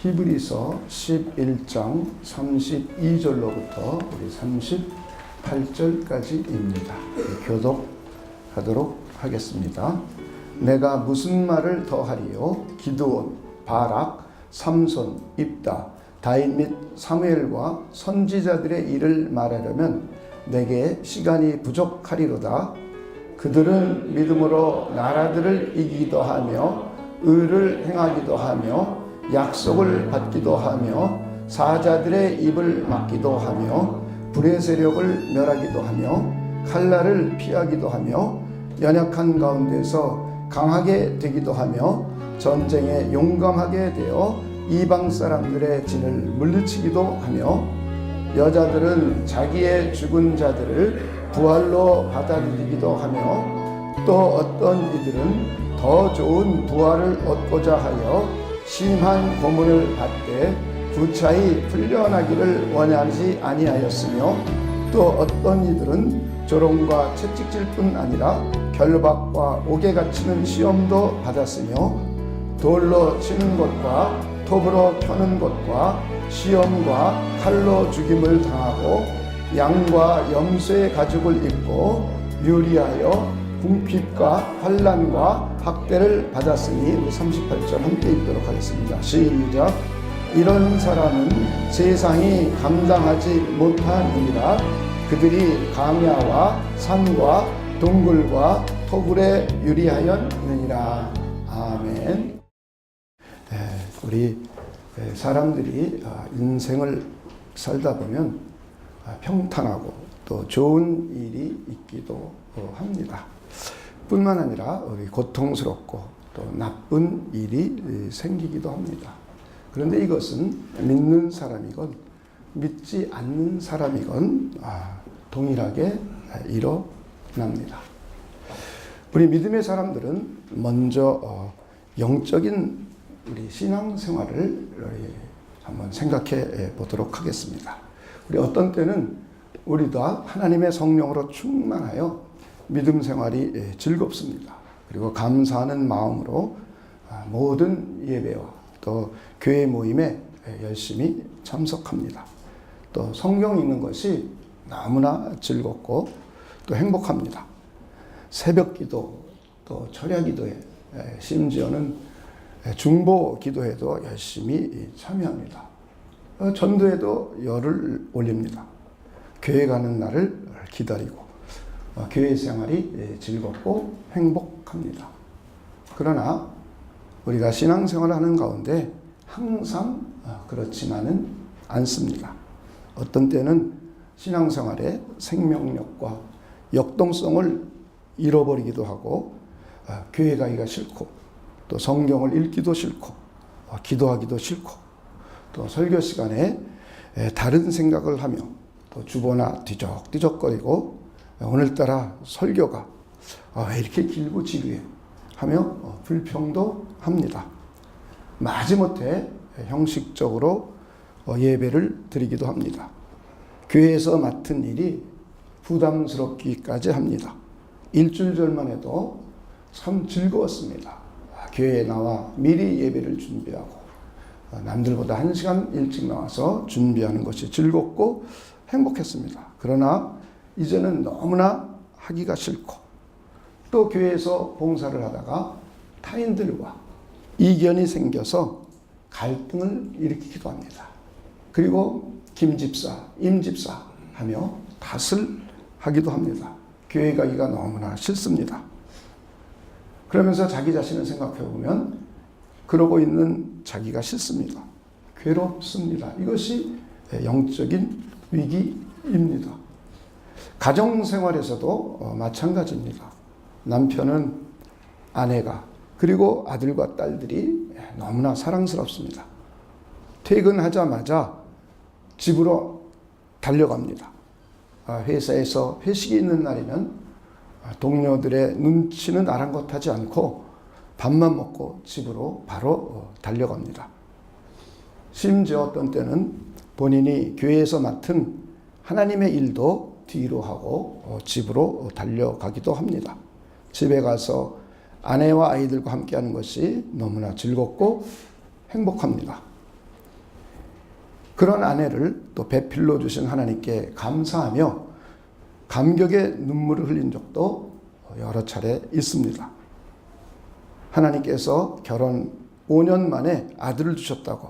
히브리서 11장 32절로부터 우리 38절까지입니다. 교독하도록 하겠습니다. 내가 무슨 말을 더하리요? 기드온, 바락, 삼손, 입다, 다윗 및 사무엘과 선지자들의 일을 말하려면 내게 시간이 부족하리로다. 그들은 믿음으로 나라들을 이기기도 하며 의를 행하기도 하며 약속을 받기도 하며 사자들의 입을 막기도 하며 불의 세력을 멸하기도 하며 칼날을 피하기도 하며 연약한 가운데서 강하게 되기도 하며 전쟁에 용감하게 되어 이방 사람들의 진을 물리치기도 하며 여자들은 자기의 죽은 자들을 부활로 받아들이기도 하며 또 어떤 이들은 더 좋은 부활을 얻고자 하여 심한 고문을 받되 부차히 풀려나기를 원하지 아니하였으며 또 어떤 이들은 조롱과 채찍질 뿐 아니라 결박과 옥에 갇히는 시험도 받았으며 돌로 치는 것과 톱으로 펴는 것과 시험과 칼로 죽임을 당하고 양과 염소의 가죽을 입고 유리하여 궁핍과 환난과 학대를 받았으니 우리 38절 함께 읽도록 하겠습니다. 시작. 이런 사람은 세상이 감당하지 못하느니라. 그들이 강야와 산과 동굴과 토굴에 유리하였느니라. 아멘. 우리 사람들이 인생을 살다 보면 평탄하고 또 좋은 일이 있기도 합니다. 뿐만 아니라 우리 고통스럽고 또 나쁜 일이 생기기도 합니다. 그런데 이것은 믿는 사람이건 믿지 않는 사람이건 동일하게 일어납니다. 우리 믿음의 사람들은 먼저 영적인 우리 신앙생활을 한번 생각해 보도록 하겠습니다. 우리 어떤 때는 우리도 하나님의 성령으로 충만하여 믿음 생활이 즐겁습니다. 그리고 감사하는 마음으로 모든 예배와 또 교회 모임에 열심히 참석합니다. 또 성경 읽는 것이 너무나 즐겁고 또 행복합니다. 새벽 기도, 또 철야 기도에 심지어는 중보 기도에도 열심히 참여합니다. 전도에도 열을 올립니다. 교회 가는 날을 기다리고 교회 생활이 즐겁고 행복합니다. 그러나 우리가 신앙생활을 하는 가운데 항상 그렇지만은 않습니다. 어떤 때는 신앙생활의 생명력과 역동성을 잃어버리기도 하고 교회 가기가 싫고 또 성경을 읽기도 싫고 기도하기도 싫고 또 설교 시간에 다른 생각을 하며 또 주보나 뒤적뒤적거리고 오늘따라 설교가 왜 이렇게 길고 지루해 하며 불평도 합니다. 마지못해 형식적으로 예배를 드리기도 합니다. 교회에서 맡은 일이 부담스럽기까지 합니다. 일주일 전만 해도 참 즐거웠습니다. 교회에 나와 미리 예배를 준비하고 남들보다 1시간 일찍 나와서 준비하는 것이 즐겁고 행복했습니다. 그러나 이제는 너무나 하기가 싫고 또 교회에서 봉사를 하다가 타인들과 이견이 생겨서 갈등을 일으키기도 합니다. 그리고 김집사, 임집사 하며 탓을 하기도 합니다. 교회 가기가 너무나 싫습니다. 그러면서 자기 자신을 생각해 보면 그러고 있는 자기가 싫습니다. 괴롭습니다. 이것이 영적인 위기입니다. 가정생활에서도 마찬가지입니다. 남편은 아내가 그리고 아들과 딸들이 너무나 사랑스럽습니다. 퇴근하자마자 집으로 달려갑니다. 회사에서 회식이 있는 날이면 동료들의 눈치는 아랑곳하지 않고 밥만 먹고 집으로 바로 달려갑니다. 심지어 어떤 때는 본인이 교회에서 맡은 하나님의 일도 뒤로 하고 집으로 달려가기도 합니다. 집에 가서 아내와 아이들과 함께하는 것이 너무나 즐겁고 행복합니다. 그런 아내를 또 배필로 주신 하나님께 감사하며 감격의 눈물을 흘린 적도 여러 차례 있습니다. 하나님께서 결혼 5년 만에 아들을 주셨다고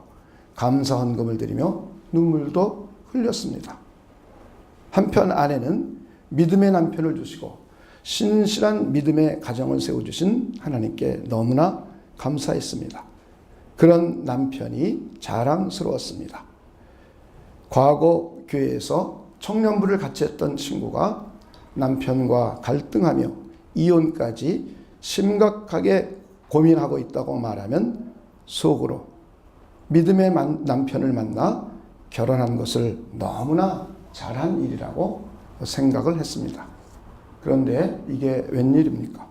감사 헌금을 드리며 눈물도 흘렸습니다. 한편 아내는 믿음의 남편을 주시고 신실한 믿음의 가정을 세워주신 하나님께 너무나 감사했습니다. 그런 남편이 자랑스러웠습니다. 과거 교회에서 청년부를 같이 했던 친구가 남편과 갈등하며 이혼까지 심각하게 고민하고 있다고 말하면 속으로 믿음의 남편을 만나 결혼한 것을 너무나 잘한 일이라고 생각을 했습니다. 그런데 이게 웬일입니까?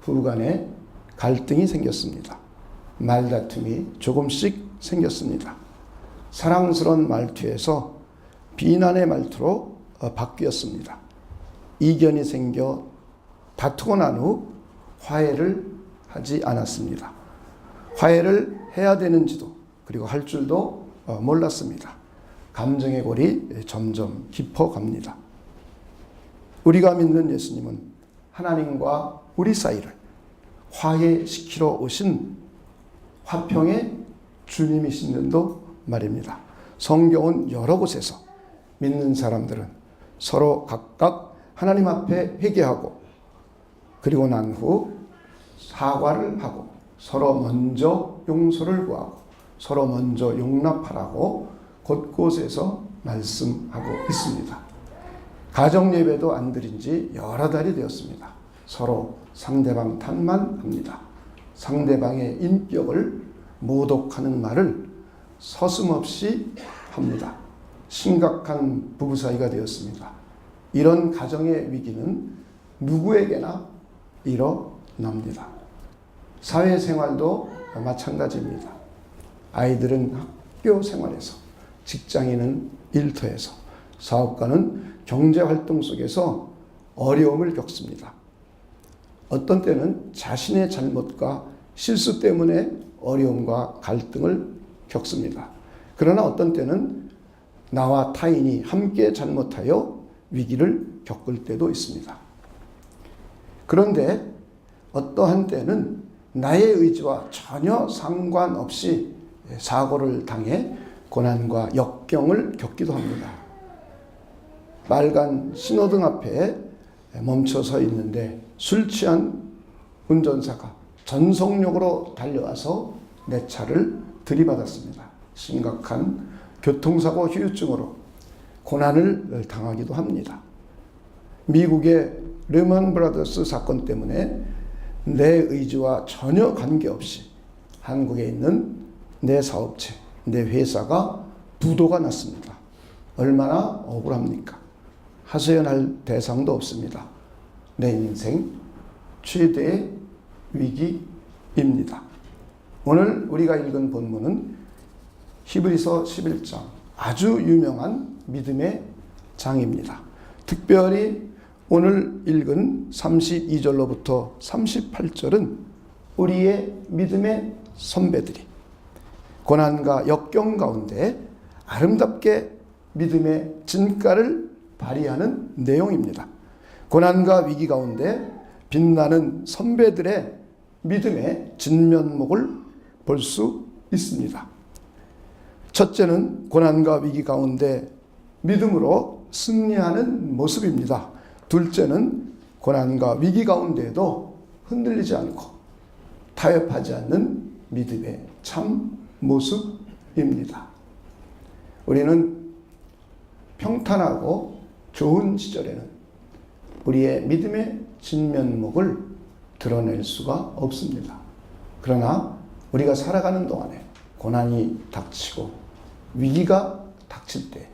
부부간에 갈등이 생겼습니다. 말다툼이 조금씩 생겼습니다. 사랑스러운 말투에서 비난의 말투로 바뀌었습니다. 이견이 생겨 다투고 난 후 화해를 하지 않았습니다. 화해를 해야 되는지도 그리고 할 줄도 몰랐습니다. 감정의 골이 점점 깊어갑니다. 우리가 믿는 예수님은 하나님과 우리 사이를 화해시키러 오신 화평의 주님이신 줄도 말입니다. 성경은 여러 곳에서 믿는 사람들은 서로 각각 하나님 앞에 회개하고 그리고 난 후 사과를 하고 서로 먼저 용서를 구하고 서로 먼저 용납하라고 곳곳에서 말씀하고 있습니다. 가정 예배도 안 드린 지 여러 달이 되었습니다. 서로 상대방 탓만 합니다. 상대방의 인격을 모독하는 말을 서슴없이 합니다. 심각한 부부 사이가 되었습니다. 이런 가정의 위기는 누구에게나 일어납니다. 사회생활도 마찬가지입니다. 아이들은 학교 생활에서, 직장인은 일터에서, 사업가는 경제활동 속에서 어려움을 겪습니다. 어떤 때는 자신의 잘못과 실수 때문에 어려움과 갈등을 겪습니다. 그러나 어떤 때는 나와 타인이 함께 잘못하여 위기를 겪을 때도 있습니다. 그런데 어떠한 때는 나의 의지와 전혀 상관없이 사고를 당해 고난과 역경을 겪기도 합니다. 빨간 신호등 앞에 멈춰 서 있는데 술 취한 운전사가 전속력으로 달려와서 내 차를 들이받았습니다. 심각한 교통사고 후유증으로 고난을 당하기도 합니다. 미국의 르먼 브라더스 사건 때문에 내 의지와 전혀 관계없이 한국에 있는 내 사업체, 내 회사가 부도가 났습니다. 얼마나 억울합니까? 하소연할 대상도 없습니다. 내 인생 최대의 위기입니다. 오늘 우리가 읽은 본문은 히브리서 11장, 아주 유명한 믿음의 장입니다. 특별히 오늘 읽은 32절로부터 38절은 우리의 믿음의 선배들이 고난과 역경 가운데 아름답게 믿음의 진가를 발휘하는 내용입니다. 고난과 위기 가운데 빛나는 선배들의 믿음의 진면목을 볼 수 있습니다. 첫째는 고난과 위기 가운데 믿음으로 승리하는 모습입니다. 둘째는 고난과 위기 가운데에도 흔들리지 않고 타협하지 않는 믿음의 참 모습입니다. 우리는 평탄하고 좋은 시절에는 우리의 믿음의 진면목을 드러낼 수가 없습니다. 그러나 우리가 살아가는 동안에 고난이 닥치고 위기가 닥칠 때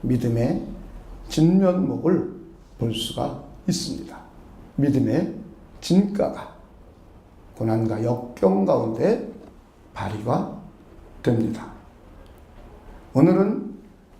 믿음의 진면목을 볼 수가 있습니다. 믿음의 진가가 고난과 역경 가운데 발휘가 됩니다. 오늘은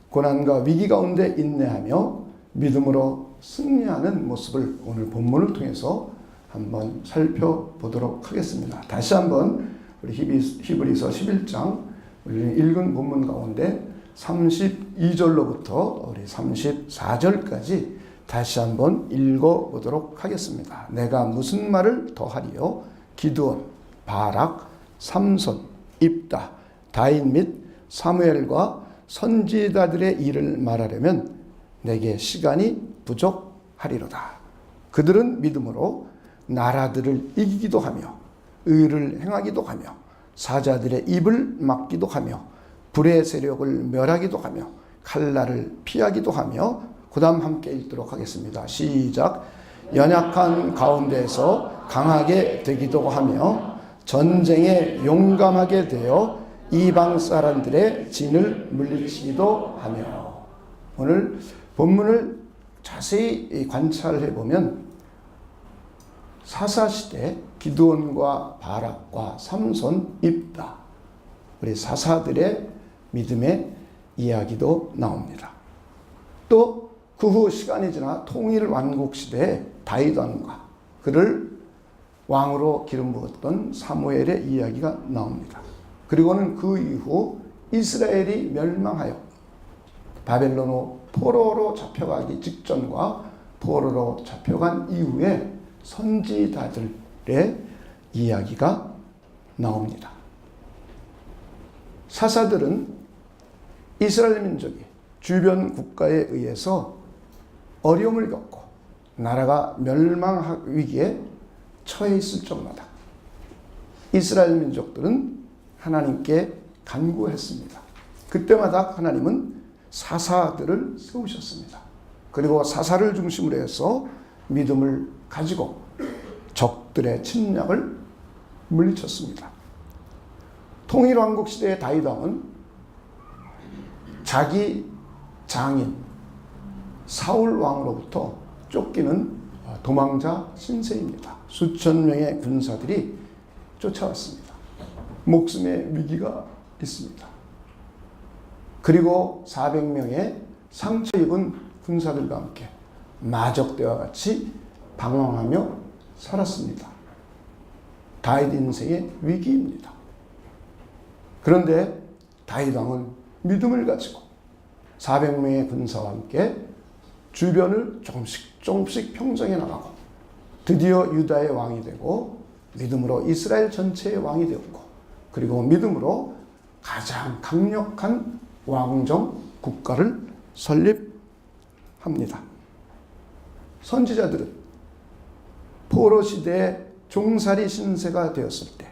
고난과 위기 가운데 인내하며 믿음으로 승리하는 모습을 오늘 본문을 통해서 한번 살펴보도록 하겠습니다. 다시 한번 우리 히브리서 11장 우리는 읽은 본문 가운데 32절로부터 우리 34절까지 다시 한번 읽어보도록 하겠습니다. 내가 무슨 말을 더하리요? 기드온, 바락, 삼손, 입다, 다윗 및 사무엘과 선지자들의 일을 말하려면 내게 시간이 부족하리로다. 그들은 믿음으로 나라들을 이기기도 하며 의를 행하기도 하며 사자들의 입을 막기도 하며 불의 세력을 멸하기도 하며 칼날을 피하기도 하며 그 다음 함께 읽도록 하겠습니다. 시작. 연약한 가운데에서 강하게 되기도 하며 전쟁에 용감하게 되어 이방 사람들의 진을 물리치기도 하며. 오늘 본문을 자세히 관찰해 보면 사사시대 기드온과 바락과 삼손, 입다, 우리 사사들의 믿음의 이야기도 나옵니다. 또 그 후 시간이 지나 통일 왕국 시대에 다윗 왕과 그를 왕으로 기름 부었던 사무엘의 이야기가 나옵니다. 그리고는 그 이후 이스라엘이 멸망하여 바벨론으로 포로로 잡혀가기 직전과 포로로 잡혀간 이후에 선지자들의 이야기가 나옵니다. 사사들은 이스라엘 민족이 주변 국가에 의해서 어려움을 겪고 나라가 멸망 위기에 처해 있을 적마다 이스라엘 민족들은 하나님께 간구했습니다. 그때마다 하나님은 사사들을 세우셨습니다. 그리고 사사를 중심으로 해서 믿음을 가지고 적들의 침략을 물리쳤습니다. 통일왕국 시대의 다윗 왕은 자기 장인 사울 왕으로부터 쫓기는 도망자 신세입니다. 수천 명의 군사들이 쫓아왔습니다. 목숨의 위기가 있습니다. 그리고 400명의 상처 입은 군사들과 함께 마적대와 같이 방황하며 살았습니다. 다윗 인생의 위기입니다. 그런데 다윗 왕은 믿음을 가지고 400명의 군사와 함께 주변을 조금씩 평정해 나가고 드디어 유다의 왕이 되고 믿음으로 이스라엘 전체의 왕이 되었고 그리고 믿음으로 가장 강력한 왕정 국가를 설립합니다. 선지자들은 포로 시대에 종살이 신세가 되었을 때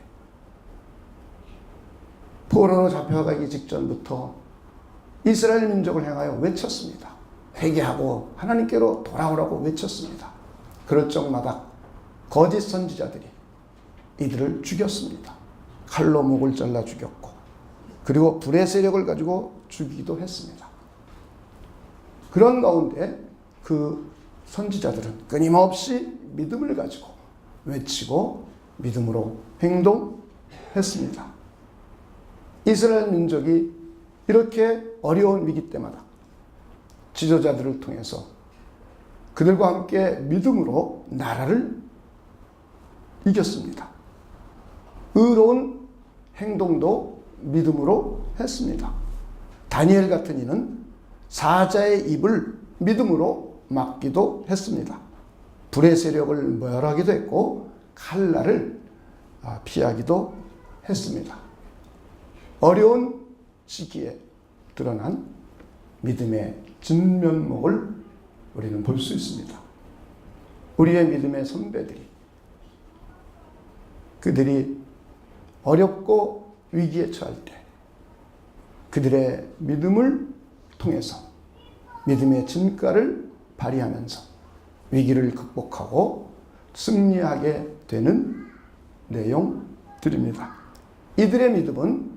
포로로 잡혀가기 직전부터 이스라엘 민족을 향하여 외쳤습니다. 회개하고 하나님께로 돌아오라고 외쳤습니다. 그럴 적마다 거짓 선지자들이 이들을 죽였습니다. 칼로 목을 잘라 죽였고 그리고 불의 세력을 가지고 죽이기도 했습니다. 그런 가운데 그 선지자들은 끊임없이 믿음을 가지고 외치고 믿음으로 행동했습니다. 이스라엘 민족이 이렇게 어려운 위기 때마다 지도자들을 통해서 그들과 함께 믿음으로 나라를 이겼습니다. 의로운 행동도 믿음으로 했습니다. 다니엘 같은 이는 사자의 입을 믿음으로 막기도 했습니다. 불의 세력을 멸하기도 했고 칼날을 피하기도 했습니다. 어려운 시기에 드러난 믿음의 진면목을 우리는 볼 수 있습니다. 우리의 믿음의 선배들이 그들이 어렵고 위기에 처할 때 그들의 믿음을 통해서 믿음의 진가를 발휘하면서 위기를 극복하고 승리하게 되는 내용들입니다. 이들의 믿음은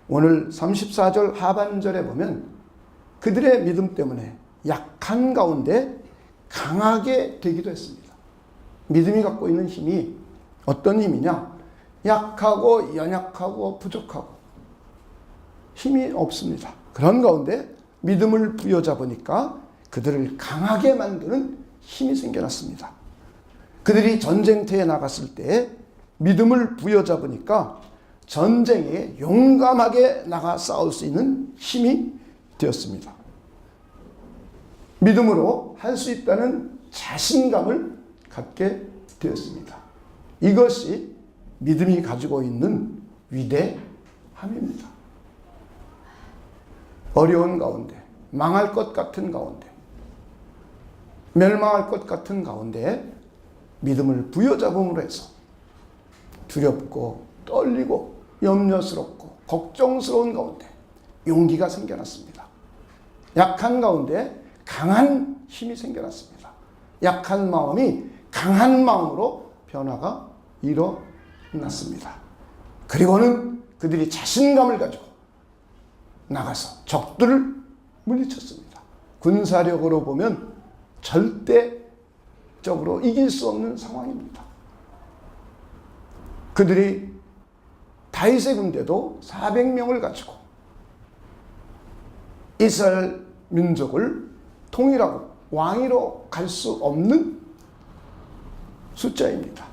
오늘 34절 하반절에 보면 그들의 믿음 때문에 약한 가운데 강하게 되기도 했습니다. 믿음이 갖고 있는 힘이 어떤 힘이냐? 약하고 연약하고 부족하고 힘이 없습니다. 그런 가운데 믿음을 부여잡으니까 그들을 강하게 만드는 힘이 생겨났습니다. 그들이 전쟁터에 나갔을 때 믿음을 부여잡으니까 전쟁에 용감하게 나가 싸울 수 있는 힘이 되었습니다. 믿음으로 할 수 있다는 자신감을 갖게 되었습니다. 이것이 믿음이 가지고 있는 위대함입니다. 어려운 가운데, 망할 것 같은 가운데, 멸망할 것 같은 가운데 믿음을 부여잡음으로 해서 두렵고 떨리고 염려스럽고 걱정스러운 가운데 용기가 생겨났습니다. 약한 가운데 강한 힘이 생겨났습니다. 약한 마음이 강한 마음으로 변화가 일어났습니다. 그리고는 그들이 자신감을 가지고 나가서 적들을 물리쳤습니다. 군사력으로 보면 절대적으로 이길 수 없는 상황입니다. 그들이 다윗의 군대도 400명을 가지고 이스라엘 민족을 통일하고 왕위로 갈 수 없는 숫자입니다.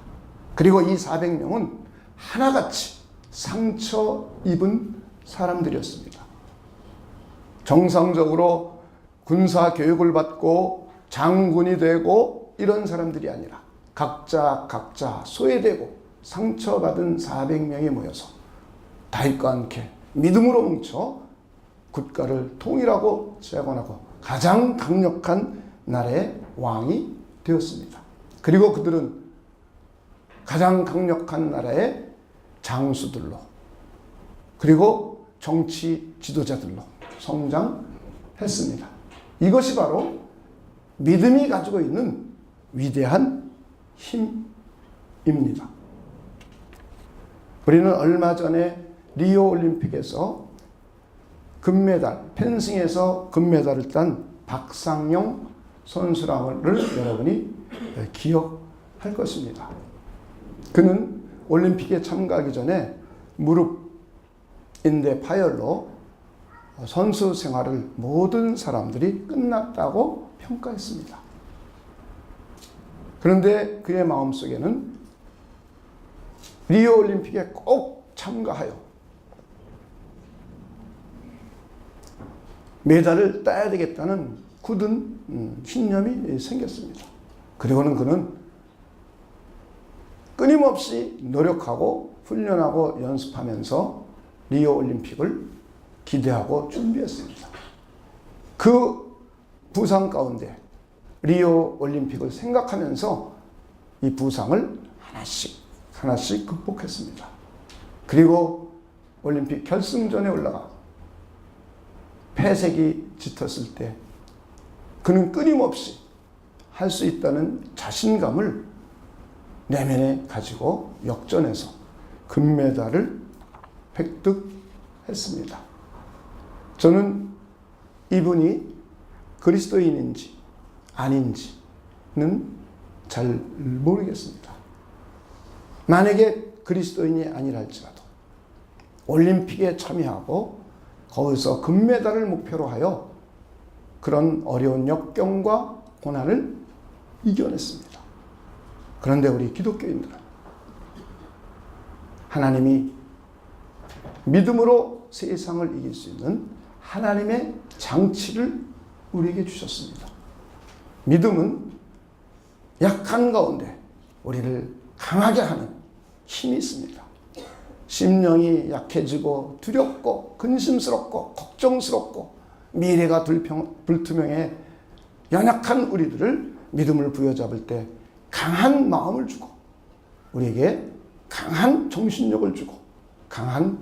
그리고 이 400명은 하나같이 상처 입은 사람들이었습니다. 정상적으로 군사 교육을 받고 장군이 되고 이런 사람들이 아니라 각자 소외되고 상처받은 400명이 모여서 다윗과 함께 믿음으로 뭉쳐 국가를 통일하고 재건하고 가장 강력한 나라의 왕이 되었습니다. 그리고 그들은 가장 강력한 나라의 장수들로 그리고 정치 지도자들로 성장했습니다. 이것이 바로 믿음이 가지고 있는 위대한 힘입니다. 우리는 얼마 전에 리오 올림픽에서 금메달, 펜싱에서 금메달을 딴 박상영 선수를 여러분이 기억할 것입니다. 그는 올림픽에 참가하기 전에 무릎 인대 파열로 선수 생활을 모든 사람들이 끝났다고 평가했습니다. 그런데 그의 마음속에는 리오 올림픽에 꼭 참가하여 메달을 따야 되겠다는 굳은 신념이 생겼습니다. 그리고는 그는 끊임없이 노력하고 훈련하고 연습하면서 리오 올림픽을 기대하고 준비했습니다. 그 부상 가운데 리오 올림픽을 생각하면서 이 부상을 하나씩 극복했습니다. 그리고 올림픽 결승전에 올라가 패색이 짙었을 때 그는 끊임없이 할 수 있다는 자신감을 내면에 가지고 역전해서 금메달을 획득했습니다. 저는 이분이 그리스도인인지 아닌지는 잘 모르겠습니다. 만약에 그리스도인이 아니라 할지라도 올림픽에 참여하고 거기서 금메달을 목표로 하여 그런 어려운 역경과 고난을 이겨냈습니다. 그런데 우리 기독교인들은 하나님이 믿음으로 세상을 이길 수 있는 하나님의 장치를 우리에게 주셨습니다. 믿음은 약한 가운데 우리를 강하게 하는 힘이 있습니다. 심령이 약해지고 두렵고 근심스럽고 걱정스럽고 미래가 불투명해 연약한 우리들을 믿음을 부여잡을 때 강한 마음을 주고 우리에게 강한 정신력을 주고 강한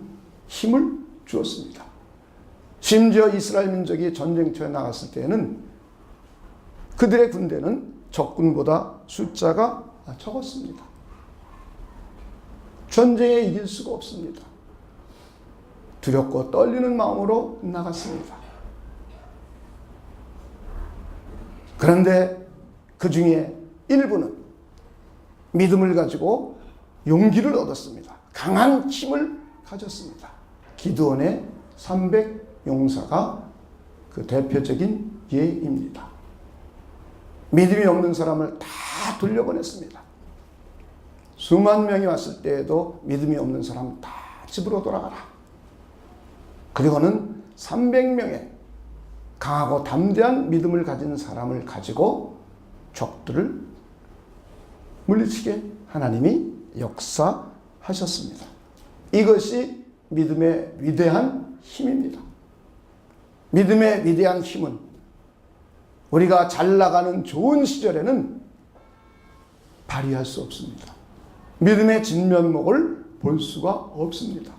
힘을 주었습니다. 심지어 이스라엘 민족이 전쟁터에 나갔을 때에는 그들의 군대는 적군보다 숫자가 적었습니다. 전쟁에 이길 수가 없습니다. 두렵고 떨리는 마음으로 나갔습니다. 그런데 그 중에 일부는 믿음을 가지고 용기를 얻었습니다. 강한 힘을 가졌습니다. 기드온의 300용사가 그 대표적인 예입니다. 믿음이 없는 사람을 다 돌려보냈습니다. 수만 명이 왔을 때에도 믿음이 없는 사람 다 집으로 돌아가라. 그리고는 300명의 강하고 담대한 믿음을 가진 사람을 가지고 적들을 물리치게 하나님이 역사하셨습니다. 이것이 믿음의 위대한 힘입니다. 믿음의 위대한 힘은 우리가 잘 나가는 좋은 시절에는 발휘할 수 없습니다. 믿음의 진면목을 볼 수가 없습니다.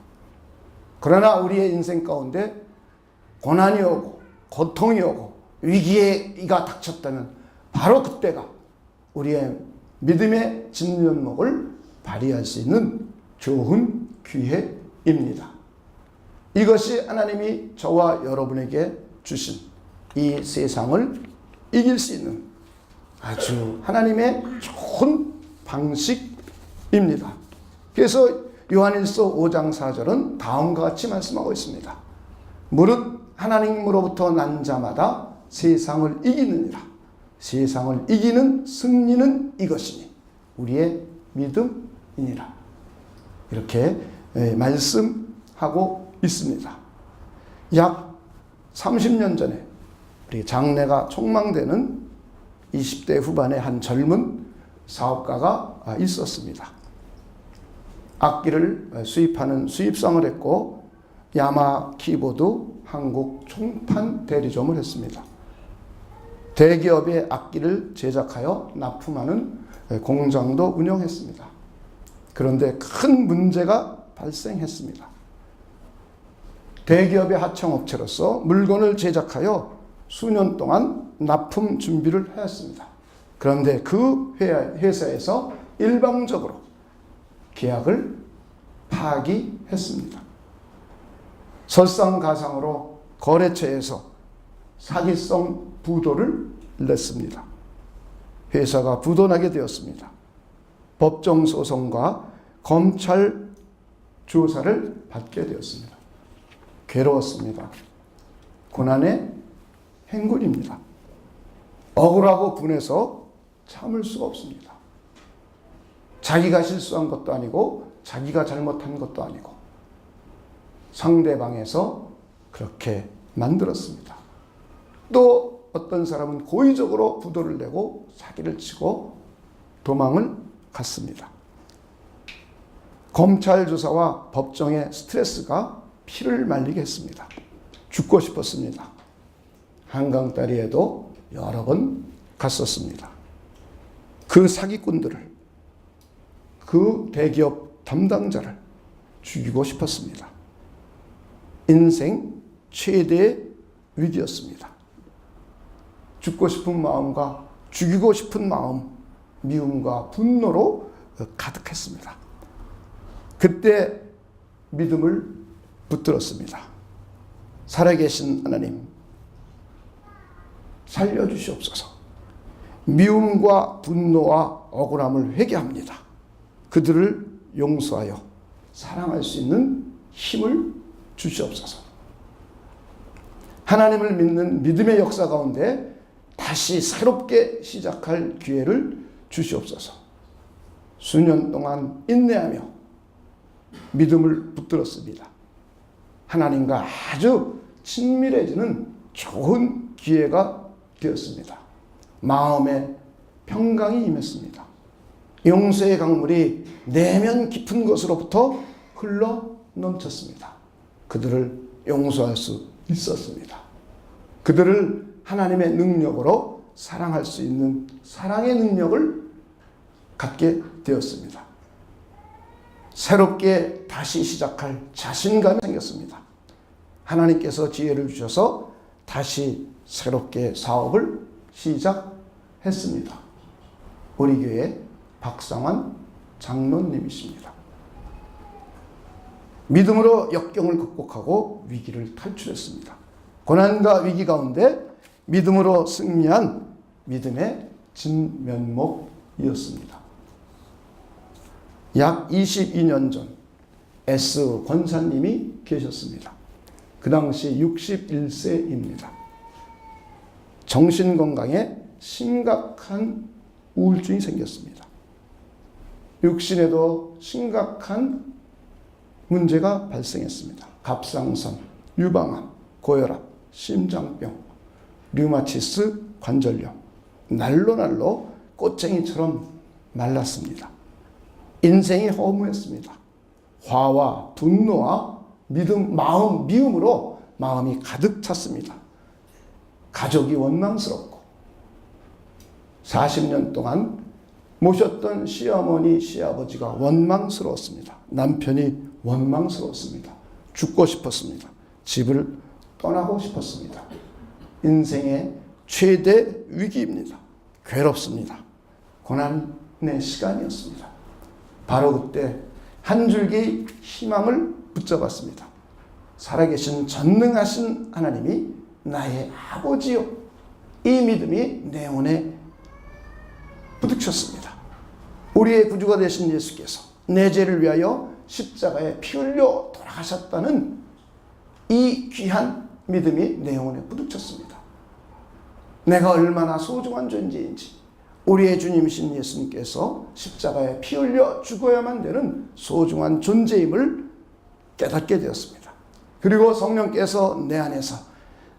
그러나 우리의 인생 가운데 고난이 오고 고통이 오고 위기가 닥쳤다면 바로 그때가 우리의 믿음의 진면목을 발휘할 수 있는 좋은 기회입니다. 이것이 하나님이 저와 여러분에게 주신 이 세상을 이길 수 있는 아주 하나님의 좋은 방식입니다. 그래서 요한일서 5장 4절은 다음과 같이 말씀하고 있습니다. 무릇 하나님으로부터 난 자마다 세상을 이기느니라. 세상을 이기는 승리는 이것이니 우리의 믿음이니라. 이렇게 말씀하고 있습니다. 약 30년 전에 우리 장래가 촉망되는 20대 후반의 한 젊은 사업가가 있었습니다. 악기를 수입하는 수입상을 했고 야마 키보드 한국 총판 대리점을 했습니다. 대기업의 악기를 제작하여 납품하는 공장도 운영했습니다. 그런데 큰 문제가 발생했습니다. 대기업의 하청업체로서 물건을 제작하여 수년 동안 납품 준비를 하였습니다. 그런데 그 회사에서 일방적으로 계약을 파기했습니다. 설상가상으로 거래처에서 사기성 부도를 냈습니다. 회사가 부도나게 되었습니다. 법정 소송과 검찰 조사를 받게 되었습니다. 괴로웠습니다. 고난의 행군입니다. 억울하고 분해서 참을 수가 없습니다. 자기가 실수한 것도 아니고 자기가 잘못한 것도 아니고 상대방에서 그렇게 만들었습니다. 또 어떤 사람은 고의적으로 부도를 내고 사기를 치고 도망을 갔습니다. 검찰 조사와 법정의 스트레스가 피를 말리게 했습니다. 죽고 싶었습니다. 한강다리에도 여러 번 갔었습니다. 그 사기꾼들을, 그 대기업 담당자를 죽이고 싶었습니다. 인생 최대의 위기였습니다. 죽고 싶은 마음과 죽이고 싶은 마음, 미움과 분노로 가득했습니다. 그때 믿음을 붙들었습니다. 살아계신 하나님, 살려주시옵소서. 미움과 분노와 억울함을 회개합니다. 그들을 용서하여 사랑할 수 있는 힘을 주시옵소서. 하나님을 믿는 믿음의 역사 가운데 다시 새롭게 시작할 기회를 주시옵소서. 수년 동안 인내하며 믿음을 붙들었습니다. 하나님과 아주 친밀해지는 좋은 기회가 되었습니다. 마음에 평강이 임했습니다. 용서의 강물이 내면 깊은 곳으로부터 흘러 넘쳤습니다. 그들을 용서할 수 있었습니다. 그들을 하나님의 능력으로 사랑할 수 있는 사랑의 능력을 갖게 되었습니다. 새롭게 다시 시작할 자신감이 생겼습니다. 하나님께서 지혜를 주셔서 다시 새롭게 사업을 시작했습니다. 우리 교회 박상환 장로님이십니다. 믿음으로 역경을 극복하고 위기를 탈출했습니다. 고난과 위기 가운데 믿음으로 승리한 믿음의 진면목이었습니다. 약 22년 전 S 권사님이 계셨습니다. 그 당시 61세입니다. 정신건강에 심각한 우울증이 생겼습니다. 육신에도 심각한 문제가 발생했습니다. 갑상선, 유방암, 고혈압, 심장병, 류마티스, 관절염, 날로 꽃쟁이처럼 말랐습니다. 인생이 허무했습니다. 화와 분노와 미움으로 마음이 가득 찼습니다. 가족이 원망스럽고 40년 동안 모셨던 시어머니, 시아버지가 원망스러웠습니다. 남편이 원망스러웠습니다. 죽고 싶었습니다. 집을 떠나고 싶었습니다. 인생의 최대 위기입니다. 괴롭습니다. 고난의 시간이었습니다. 바로 그때 한 줄기 희망을 붙잡았습니다. 살아계신 전능하신 하나님이 나의 아버지요. 이 믿음이 내 영혼에 부딪혔습니다. 우리의 구주가 되신 예수께서 내 죄를 위하여 십자가에 피 흘려 돌아가셨다는 이 귀한 믿음이 내 영혼에 부딪혔습니다. 내가 얼마나 소중한 존재인지, 우리의 주님이신 예수님께서 십자가에 피 흘려 죽어야만 되는 소중한 존재임을 깨닫게 되었습니다. 그리고 성령께서 내 안에서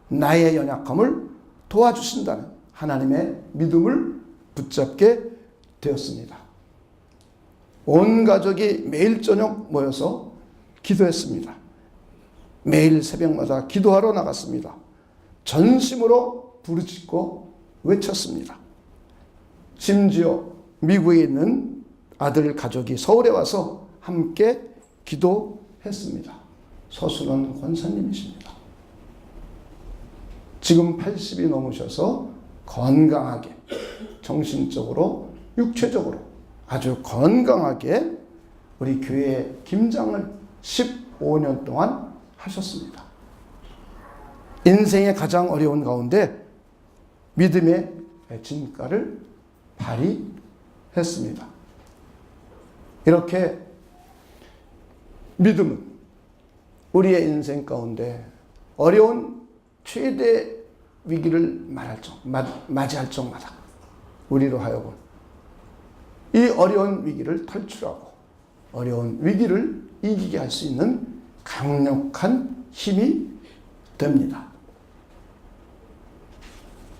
나의 연약함을 도와주신다는 하나님의 믿음을 붙잡게 되었습니다. 온 가족이 매일 저녁 모여서 기도했습니다. 매일 새벽마다 기도하러 나갔습니다. 전심으로 부르짖고 외쳤습니다. 심지어 미국에 있는 아들 가족이 서울에 와서 함께 기도했습니다. 서순원 권사님이십니다. 지금 80이 넘으셔서 건강하게, 정신적으로, 육체적으로 아주 건강하게 우리 교회 김장을 15년 동안 하셨습니다. 인생의 가장 어려운 가운데 믿음의 진가를 발휘했습니다. 이렇게 믿음은 우리의 인생 가운데 어려운 최대 위기를 맞이할 적마다 우리로 하여금 이 어려운 위기를 탈출하고 어려운 위기를 이기게 할 수 있는 강력한 힘이 됩니다.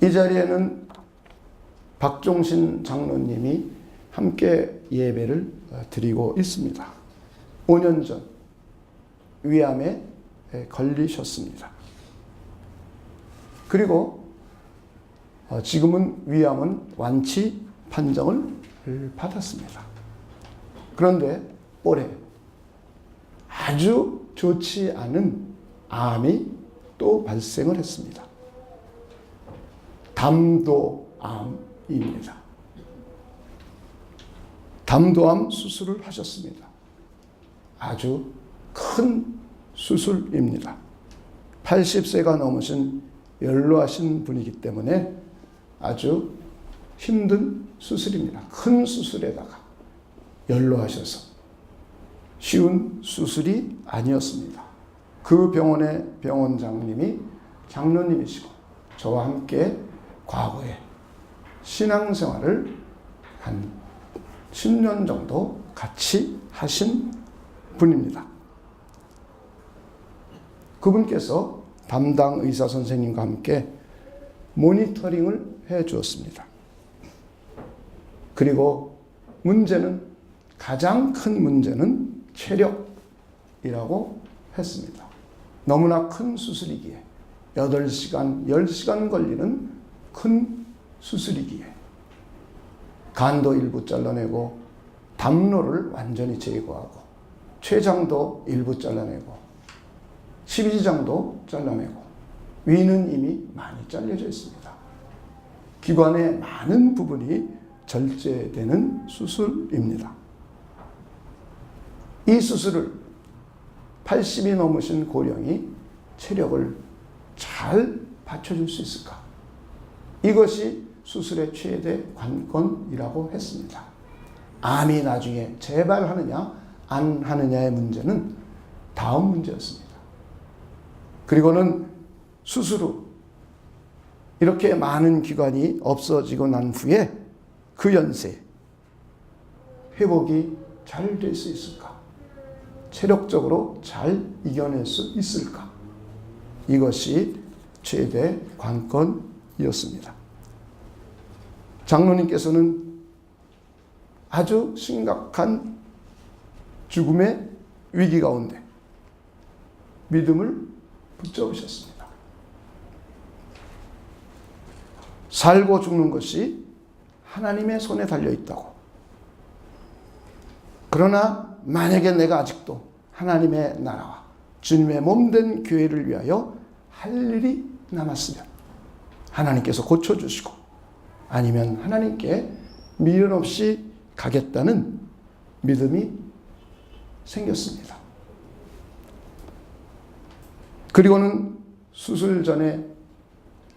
이 자리에는 박종신 장로님이 함께 예배를 드리고 있습니다. 5년 전 위암에 걸리셨습니다. 그리고 지금은 위암은 완치 판정을 받았습니다. 그런데 올해 아주 좋지 않은 암이 또 발생을 했습니다. 담도암입니다. 담도암 수술을 하셨습니다. 아주 큰 수술입니다. 80세가 넘으신 연로하신 분이기 때문에 아주 힘든 수술입니다. 큰 수술에다가 연로하셔서 쉬운 수술이 아니었습니다. 그 병원의 병원장님이 장로님이시고 저와 함께 과거에 신앙생활을 한 10년 정도 같이 하신 분입니다. 그분께서 담당 의사 선생님과 함께 모니터링을 해 주었습니다. 그리고 가장 큰 문제는 체력이라고 했습니다. 너무나 큰 수술이기에 8시간, 10시간 걸리는 큰 수술이기에 간도 일부 잘라내고 담로를 완전히 제거하고 췌장도 일부 잘라내고 십이지장도 잘라내고 위는 이미 많이 잘려져 있습니다. 기관의 많은 부분이 절제되는 수술입니다. 이 수술을 80이 넘으신 고령이 체력을 잘 받쳐줄 수 있을까? 이것이 수술의 최대 관건이라고 했습니다. 암이 나중에 재발하느냐 안 하느냐의 문제는 다음 문제였습니다. 그리고는 수술 후 이렇게 많은 기관이 없어지고 난 후에 그 연세 회복이 잘 될 수 있을까? 체력적으로 잘 이겨낼 수 있을까? 이것이 최대 관건이었습니다. 장로님께서는 아주 심각한 죽음의 위기 가운데 믿음을 붙잡으셨습니다. 살고 죽는 것이 하나님의 손에 달려 있다고. 그러나 만약에 내가 아직도 하나님의 나라와 주님의 몸된 교회를 위하여 할 일이 남았으면 하나님께서 고쳐주시고 아니면 하나님께 미련 없이 가겠다는 믿음이 생겼습니다. 그리고는 수술 전에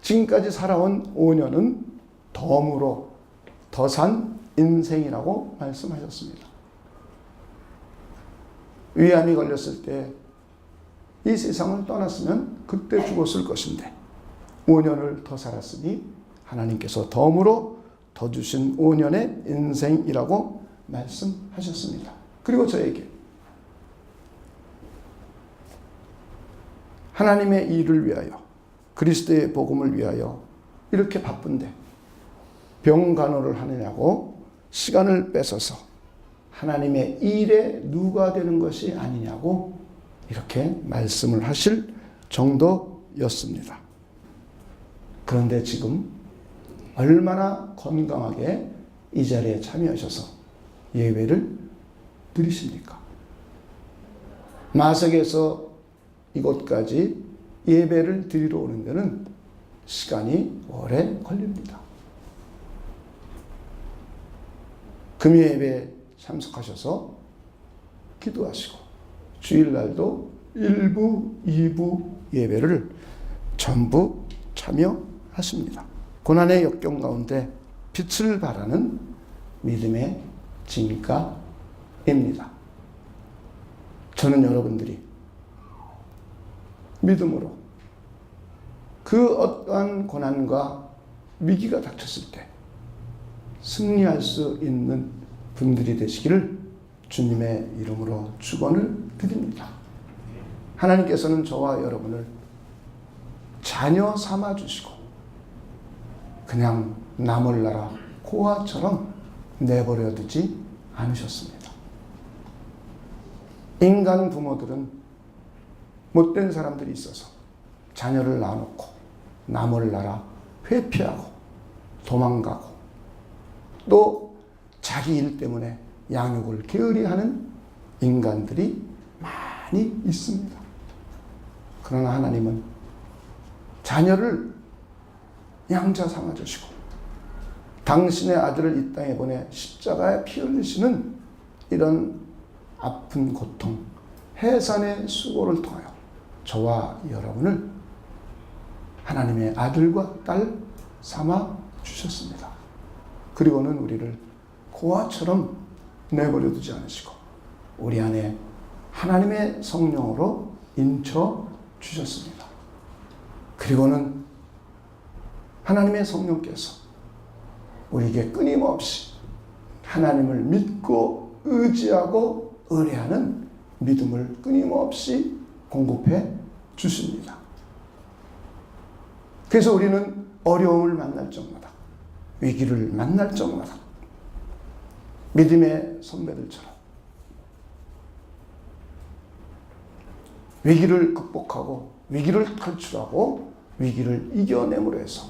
지금까지 살아온 5년은 덤으로 더 산 인생이라고 말씀하셨습니다. 위암이 걸렸을 때 이 세상을 떠났으면 그때 죽었을 것인데 5년을 더 살았으니 하나님께서 덤으로 더 주신 5년의 인생이라고 말씀하셨습니다. 그리고 저에게 하나님의 일을 위하여 그리스도의 복음을 위하여 이렇게 바쁜데 병간호를 하느냐고 시간을 뺏어서 하나님의 일에 누가 되는 것이 아니냐고 이렇게 말씀을 하실 정도였습니다. 그런데 지금 얼마나 건강하게 이 자리에 참여하셔서 예배를 드리십니까? 마석에서 이곳까지 예배를 드리러 오는 데는 시간이 오래 걸립니다. 금요예배에 참석하셔서 기도하시고 주일날도 1부, 2부 예배를 전부 참여하십니다. 고난의 역경 가운데 빛을 발하는 믿음의 진가입니다. 저는 여러분들이 믿음으로 그 어떠한 고난과 위기가 닥쳤을 때 승리할 수 있는 분들이 되시기를 주님의 이름으로 축원을 드립니다. 하나님께서는 저와 여러분을 자녀 삼아 주시고 그냥 나몰라라 고아처럼 내버려 두지 않으셨습니다. 인간 부모들은 못된 사람들이 있어서 자녀를 낳아놓고 나몰라라 회피하고 도망가고 또 자기 일 때문에 양육을 게으리하는 인간들이 많이 있습니다. 그러나 하나님은 자녀를 양자 삼아주시고 당신의 아들을 이 땅에 보내 십자가에 피 흘리시는 이런 아픈 고통, 해산의 수고를 통하여 저와 여러분을 하나님의 아들과 딸 삼아 주셨습니다. 그리고는 우리를 고아처럼 내버려 두지 않으시고 우리 안에 하나님의 성령으로 인쳐 주셨습니다. 그리고는 하나님의 성령께서 우리에게 끊임없이 하나님을 믿고 의지하고 의뢰하는 믿음을 끊임없이 공급해 주십니다. 그래서 우리는 어려움을 만날 적마다 위기를 만날 적마다 믿음의 선배들처럼 위기를 극복하고 위기를 탈출하고 위기를 이겨냄으로 해서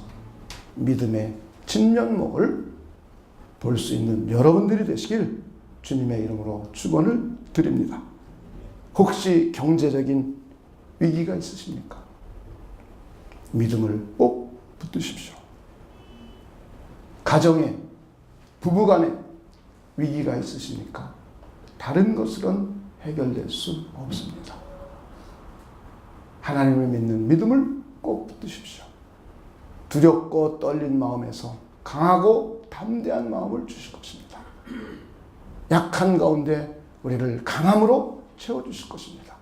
믿음의 진면목을 볼 수 있는 여러분들이 되시길 주님의 이름으로 축원을 드립니다. 혹시 경제적인 위기가 있으십니까? 믿음을 꼭 붙드십시오. 가정에, 부부간에 위기가 있으십니까? 다른 것으로는 해결될 수 없습니다. 하나님을 믿는 믿음을 꼭 붙드십시오. 두렵고 떨린 마음에서 강하고 담대한 마음을 주실 것입니다. 약한 가운데 우리를 강함으로 채워주실 것입니다.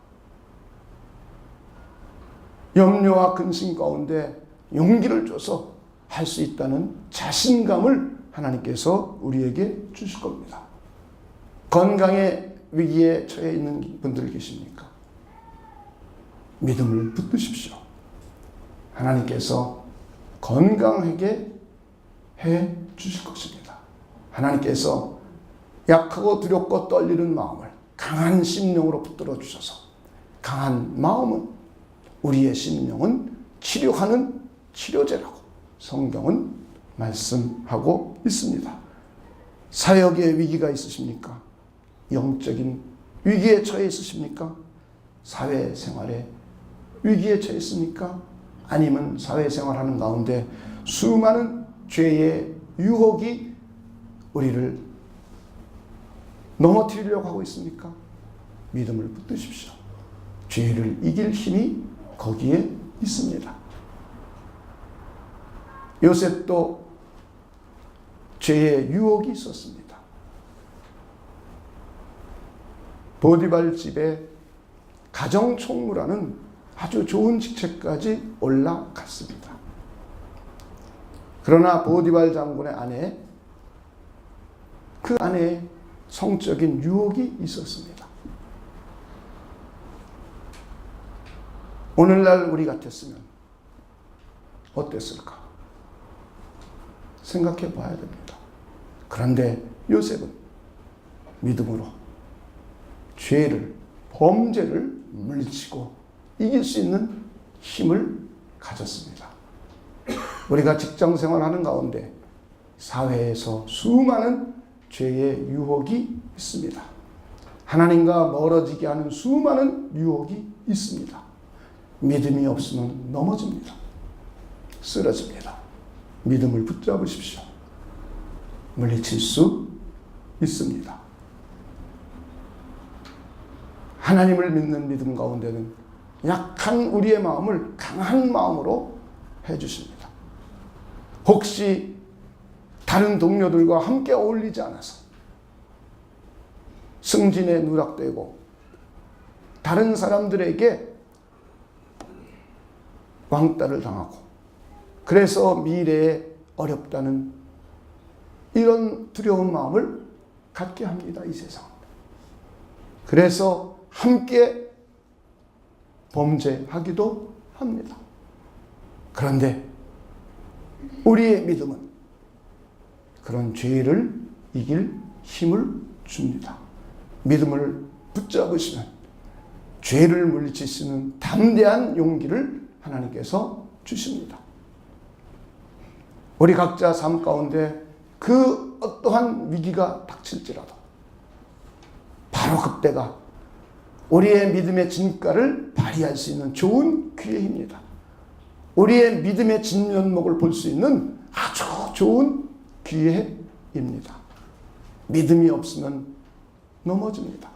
염려와 근심 가운데 용기를 줘서 할 수 있다는 자신감을 하나님께서 우리에게 주실 겁니다. 건강에 위기에 처해 있는 분들 계십니까? 믿음을 붙드십시오. 하나님께서 건강하게 해 주실 것입니다. 하나님께서 약하고 두렵고 떨리는 마음을 강한 심령으로 붙들어 주셔서 강한 마음은 우리의 심령은 치료하는 치료제라고 성경은 말씀하고 있습니다. 사역의 위기가 있으십니까? 영적인 위기에 처해 있으십니까? 사회생활에 위기에 처해 있습니까? 아니면 사회생활하는 가운데 수많은 죄의 유혹이 우리를 넘어뜨리려고 하고 있습니까? 믿음을 붙드십시오. 죄를 이길 힘이 거기에 있습니다. 요셉도 죄의 유혹이 있었습니다. 보디발 집에 가정총무라는 아주 좋은 직책까지 올라갔습니다. 그러나 보디발 장군의 아내, 그 아내의 성적인 유혹이 있었습니다. 오늘날 우리 같았으면 어땠을까? 생각해 봐야 됩니다. 그런데 요셉은 믿음으로 죄를, 범죄를 물리치고 이길 수 있는 힘을 가졌습니다. 우리가 직장 생활하는 가운데 사회에서 수많은 죄의 유혹이 있습니다. 하나님과 멀어지게 하는 수많은 유혹이 있습니다. 믿음이 없으면 넘어집니다. 쓰러집니다. 믿음을 붙잡으십시오. 물리칠 수 있습니다. 하나님을 믿는 믿음 가운데는 약한 우리의 마음을 강한 마음으로 해주십니다. 혹시 다른 동료들과 함께 어울리지 않아서 승진에 누락되고 다른 사람들에게 왕따를 당하고 그래서 미래에 어렵다는 이런 두려운 마음을 갖게 합니다. 이 세상. 그래서 함께 범죄하기도 합니다. 그런데 우리의 믿음은 그런 죄를 이길 힘을 줍니다. 믿음을 붙잡으시면 죄를 물리칠 수 있는 담대한 용기를 하나님께서 주십니다. 우리 각자 삶 가운데 그 어떠한 위기가 닥칠지라도 바로 그때가 우리의 믿음의 진가를 발휘할 수 있는 좋은 기회입니다. 우리의 믿음의 진면목을 볼 수 있는 아주 좋은 기회입니다. 믿음이 없으면 넘어집니다.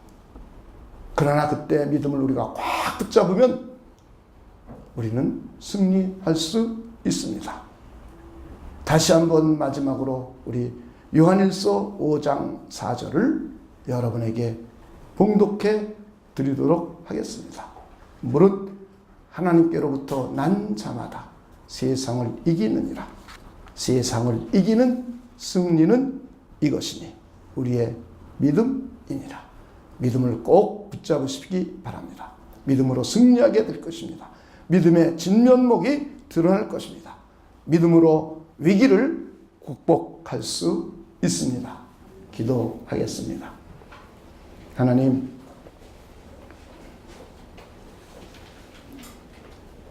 그러나 그때 믿음을 우리가 꽉 붙잡으면 우리는 승리할 수 있습니다. 다시 한번 마지막으로 우리 요한일서 5장 4절을 여러분에게 봉독해 드리도록 하겠습니다. 무릇 하나님께로부터 난 자마다 세상을 이기느니라. 세상을 이기는 승리는 이것이니 우리의 믿음이니라. 믿음을 꼭 붙잡으시기 바랍니다. 믿음으로 승리하게 될 것입니다. 믿음의 진면목이 드러날 것입니다. 믿음으로 위기를 극복할 수 있습니다. 기도하겠습니다. 하나님,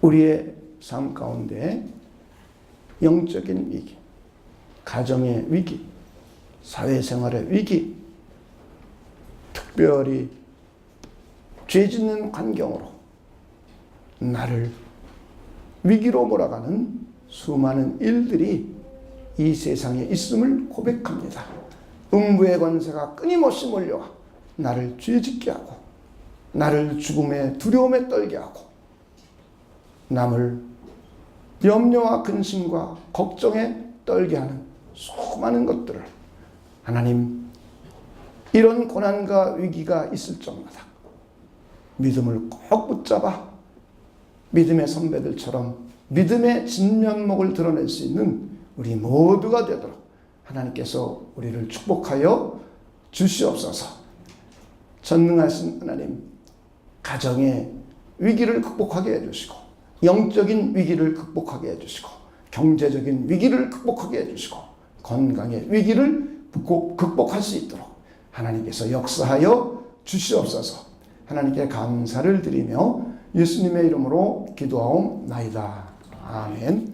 우리의 삶 가운데 영적인 위기, 가정의 위기, 사회생활의 위기, 특별히 죄 짓는 환경으로 나를 위기로 몰아가는 수많은 일들이 이 세상에 있음을 고백합니다. 음부의 권세가 끊임없이 몰려와 나를 죄짓게 하고 나를 죽음의 두려움에 떨게 하고 남을 염려와 근심과 걱정에 떨게 하는 수많은 것들을 하나님, 이런 고난과 위기가 있을 적마다 믿음을 꼭 붙잡아 믿음의 선배들처럼 믿음의 진면목을 드러낼 수 있는 우리 모두가 되도록 하나님께서 우리를 축복하여 주시옵소서. 전능하신 하나님, 가정의 위기를 극복하게 해주시고, 영적인 위기를 극복하게 해주시고, 경제적인 위기를 극복하게 해주시고, 건강의 위기를 극복할 수 있도록 하나님께서 역사하여 주시옵소서. 하나님께 감사를 드리며 예수님의 이름으로 기도하옵나이다. 아멘.